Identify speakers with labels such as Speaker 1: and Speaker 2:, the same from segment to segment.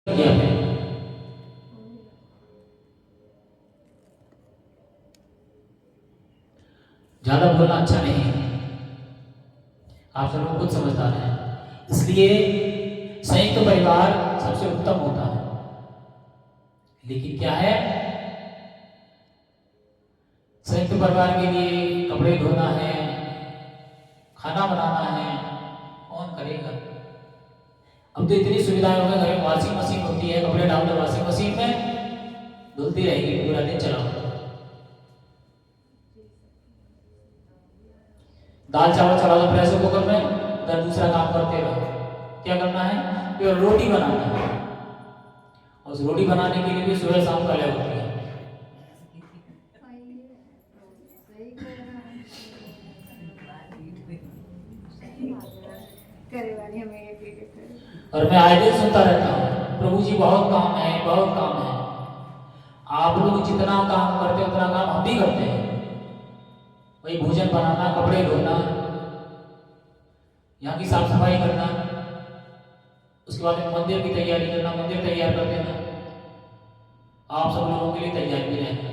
Speaker 1: किया है। ज्यादा बोलना अच्छा नहीं है, आप सब लोग खुद समझदार हैं। इसलिए संयुक्त परिवार सबसे उत्तम होता है। लेकिन क्या है, संयुक्त परिवार के लिए कपड़े धोना है, खाना बनाना है, कौन करेगा? अब तो इतनी सुविधाएं हो गई, घर में वॉशिंग मशीन होती है, कपड़े डाल दो वॉशिंग मशीन में, धुलती रहेगी पूरा दिन चलाओ। दाल चावल चला दो प्रेशर कुकर में, उधर दूसरा काम करते रहो। क्या करना है? फिर रोटी बनाना है, और उस रोटी बनाने के लिए भी सुबह शाम का अलग होती है। और मैं आए दिन सुनता रहता हूँ, प्रभु जी बहुत काम है, बहुत काम है। आप लोग जितना काम करते उतना काम हम भी करते हैं। वही भोजन बनाना, कपड़े धोना, यहाँ की साफ सफाई करना, उसके बाद में मंदिर की तैयारी करना, मंदिर तैयार कर देना। आप सब लोगों के लिए तैयार भी रहना।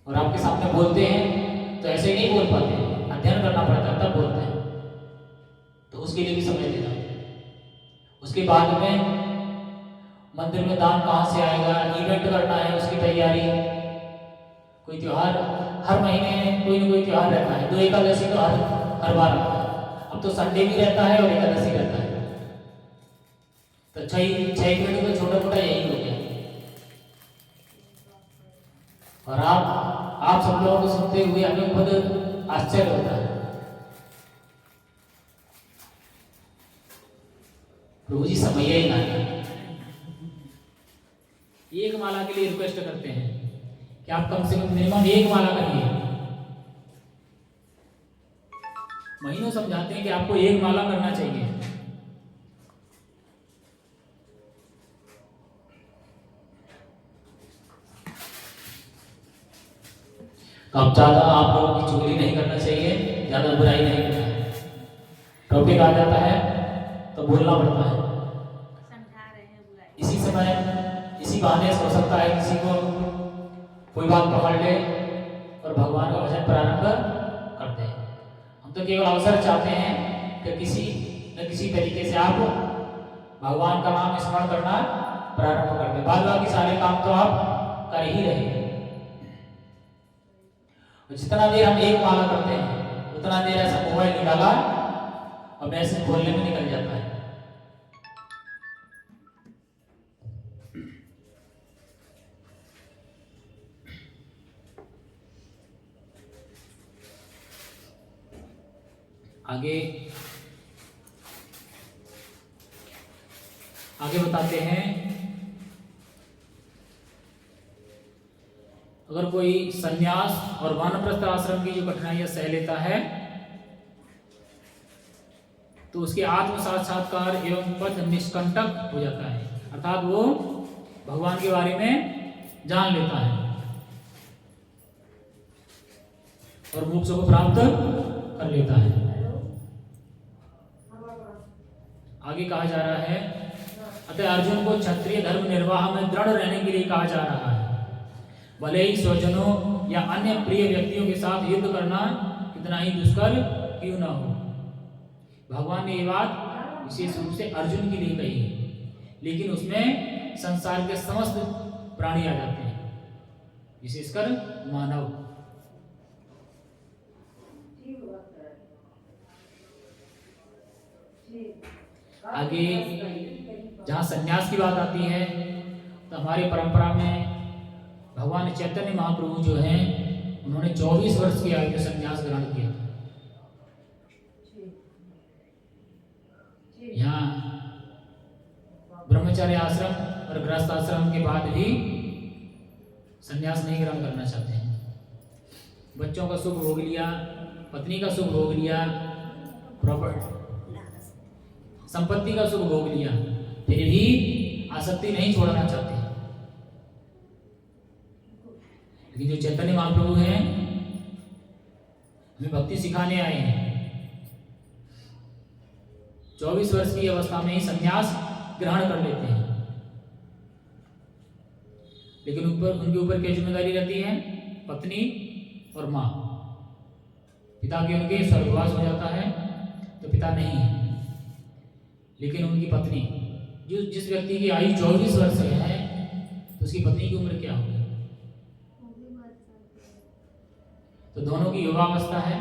Speaker 1: और आपके सामने बोलते हैं तो ऐसे नहीं बोल पाते, अध्ययन करना पड़ता है तब बोलते हैं। तो उसके लिए भी समय देना। उसके बाद में मंदिर में दान कहाँ से आएगा, इवेंट करना है, उसकी तैयारी। कोई त्योहार हर महीने कोई ना कोई त्योहार रहता है। 2 एकादशी तो हर बार आता है। अब तो संडे भी रहता है और एकादशी रहता है। तो 6 इवेंट में छोटा मोटा यही हो गया। और आप सब लोगों को सुनते हुए हमें खुद आश्चर्य होता है। प्रभु जी समय ही ना है। एक माला के लिए रिक्वेस्ट करते हैं कि आप कम से कम मिनिमम 1 माला करिए। महीनों समझाते हैं कि आपको 1 माला करना चाहिए। तो अब ज्यादा आप लोगों की चुगली नहीं करना चाहिए, ज्यादा बुराई नहीं करना है। टॉपिक आ जाता है तो बोलना पड़ता है। इसी समय इसी बहाने से हो सकता है किसी को कोई बात पकड़ ले और भगवान का भजन प्रारंभ कर दे। हम तो केवल अवसर चाहते हैं कि किसी न किसी तरीके से आप भगवान का नाम स्मरण करना प्रारंभ कर दे। बाद बाकी सारे काम तो आप कर ही रहे हैं। जितना देर हम 1 माला करते हैं उतना देर ऐसा मोबाइल निकाला और मैसेज बोलने में निकल जाता है। आगे बताते हैं, अगर कोई संन्यास और वानप्रस्थ आश्रम की जो कठिनाइयां सह लेता है तो उसके आत्म साक्षात्कार एवं पथ निष्कंटक हो जाता है। अर्थात वो भगवान के बारे में जान लेता है और मोक्ष को प्राप्त कर लेता है। आगे कहा जा रहा है, अतः अर्जुन को क्षत्रिय धर्म निर्वाह में दृढ़ रहने के लिए कहा जा रहा है। भले ही स्वजनों या अन्य प्रिय व्यक्तियों के साथ युद्ध करना कितना ही दुष्कर क्यों न हो। भगवान ने ये बात विशेष रूप से अर्जुन के लिए कही है, लेकिन उसमें संसार के समस्त प्राणी आ जाते हैं, विशेषकर मानव। आगे जहाँ संन्यास की बात आती है तो हमारी परंपरा में भगवान चैतन्य महाप्रभु जो हैं उन्होंने 24 वर्ष की आयु में संन्यास ग्रहण किया था। यहाँ ब्रह्मचार्य आश्रम और गृहस्थ आश्रम के बाद भी संन्यास नहीं ग्रहण करना चाहते हैं। बच्चों का सुख भोग लिया, पत्नी का सुख भोग लिया, प्रॉपर्टी संपत्ति का सुख भोग लिया, फिर भी आसक्ति नहीं छोड़ना चाहते। लेकिन जो चैतन्य महाप्रभु हैं हमें भक्ति सिखाने आए हैं। 24 वर्ष की अवस्था में ही संन्यास ग्रहण कर लेते हैं, लेकिन उनके ऊपर क्या जिम्मेदारी रहती है? पत्नी और माँ। पिता के उनके स्वर्गवास हो जाता है तो पिता नहीं है, लेकिन उनकी पत्नी, जो जिस व्यक्ति की आयु 24 वर्ष है तो उसकी पत्नी की उम्र क्या होगी? तो दोनों की युवावस्था है।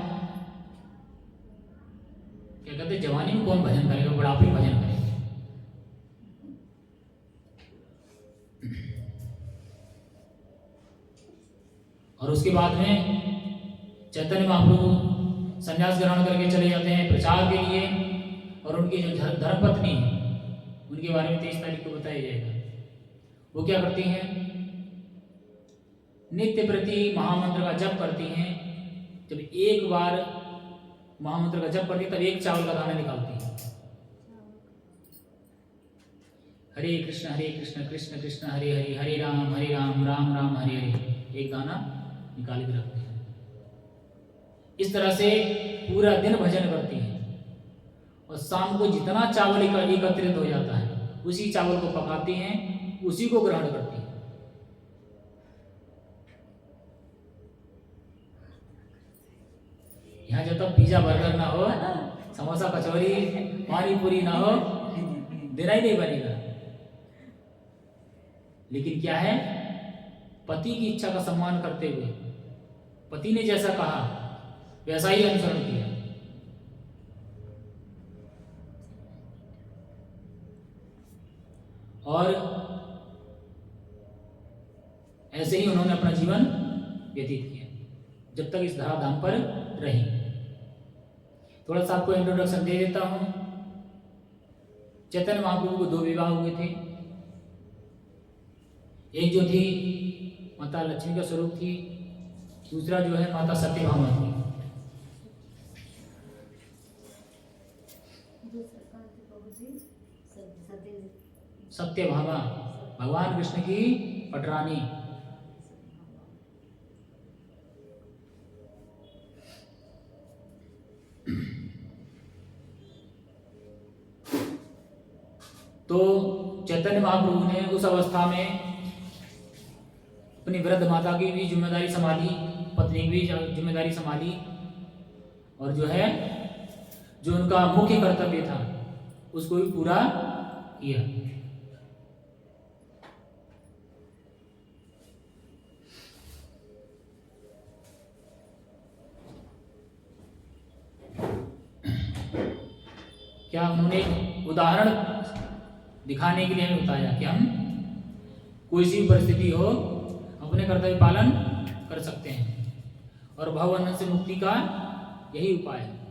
Speaker 1: क्या कहते हैं, जवानी में कौन भजन करेगा, बुढ़ापे में भजन करेगा। और उसके बाद में चैतन्य महाप्रभु संन्यास ग्रहण करके चले जाते हैं प्रचार के लिए, और उनकी जो धर्मपत्नी उनके बारे में 23 तारीख को बताया जाएगा। वो क्या करती हैं? नित्य प्रति महामंत्र का जप करती हैं। जब एक बार महामंत्र का जप करती है तब एक चावल का दाना निकालती है। हरे कृष्ण कृष्ण कृष्ण हरे हरे, हरे राम राम राम हरे हरे, एक दाना निकाल के रखते हैं। इस तरह से पूरा दिन भजन करती हैं, और शाम को जितना चावल एकत्रित हो जाता है उसी चावल को पकाती हैं, उसी को ग्रहण करती हैं। यहाँ जब तक पिज्जा बर्गर ना हो, समोसा कचौरी पानी पूरी ना हो, देना ही नहीं बनेगा। लेकिन क्या है, पति की इच्छा का सम्मान करते हुए पति ने जैसा कहा वैसा ही अनुसरण किया। और ऐसे ही उन्होंने अपना जीवन व्यतीत किया जब तक इस धराधाम पर रही। थोड़ा सा आपको इंट्रोडक्शन दे देता हूं। चैतन्य महाप्रभु को 2 विवाह हुए थे। एक जो थी माता लक्ष्मी का स्वरूप थी, दूसरा जो है माता सत्यभामा थी। सत्यभामा भगवान कृष्ण की पटरानी। तो चैतन्य महाप्रभु ने उस अवस्था में अपनी वृद्ध माता की भी जिम्मेदारी संभाली, पत्नी की भी जिम्मेदारी संभाली, और जो है जो उनका मुख्य कर्तव्य था उसको भी पूरा किया। क्या उन्होंने उदाहरण दिखाने के लिए हमें बताया कि हम कोई सी परिस्थिति हो अपने कर्तव्य पालन कर सकते हैं, और भवबंधन से मुक्ति का यही उपाय है।